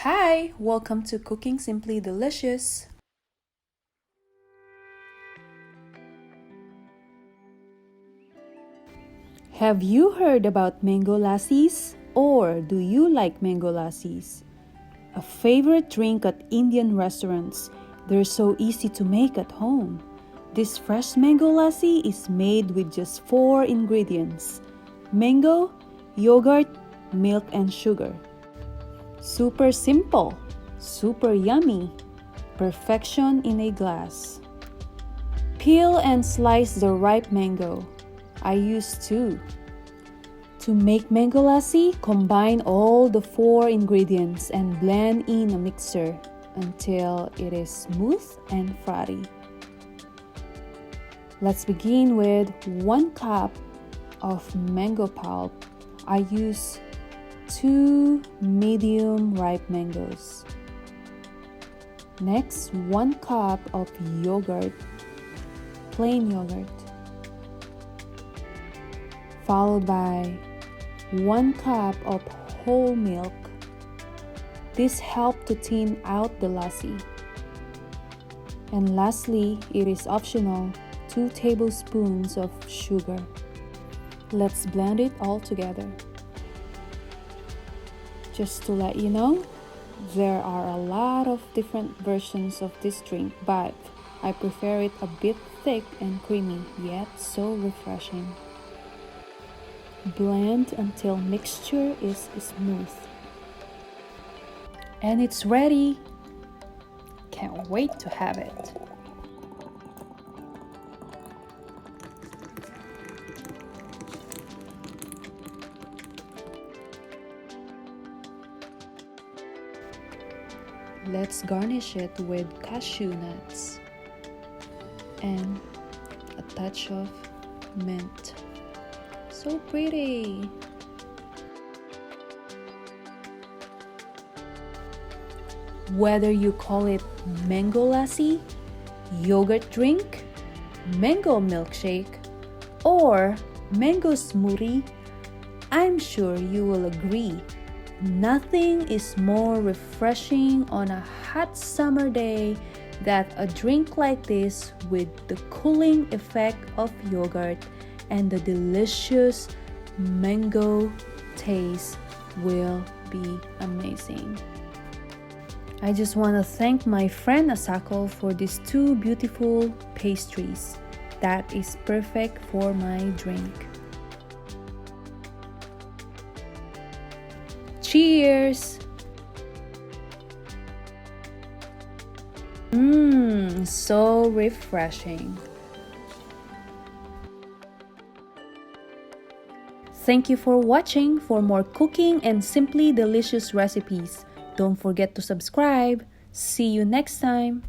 Hi, welcome to Cooking Simply Delicious. Have you heard about mango lassis? Or do you like mango lassis? A favorite drink at Indian restaurants. They're so easy to make at home. This fresh mango lassi is made with just 4 ingredients: mango, yogurt, milk, and sugar. Super simple, super yummy, perfection in a glass. Peel and slice the ripe mango. I use 2. To make mango lassi, combine all the 4 ingredients and blend in a mixer until it is smooth and frothy. Let's begin with 1 cup of mango pulp. I use 2 medium ripe mangoes. Next, 1 cup of yogurt, plain yogurt, followed by 1 cup of whole milk. This helps to thin out the lassi. And lastly, it is optional, 2 tablespoons of sugar. Let's blend it all together. Just to let you know, there are a lot of different versions of this drink, but I prefer it a bit thick and creamy, yet so refreshing. Blend until mixture is smooth. And it's ready! Can't wait to have it. Let's garnish it with cashew nuts and a touch of mint. So pretty! Whether you call it mango lassi, yogurt drink, mango milkshake, or mango smoothie, I'm sure you will agree, nothing is more refreshing on a hot summer day than a drink like this with the cooling effect of yogurt and the delicious mango taste will be amazing. I just want to thank my friend Asako for these 2 beautiful pastries. That is perfect for my drink. Cheers! So refreshing. Thank you for watching. For more cooking and simply delicious recipes, don't forget to subscribe. See you next time.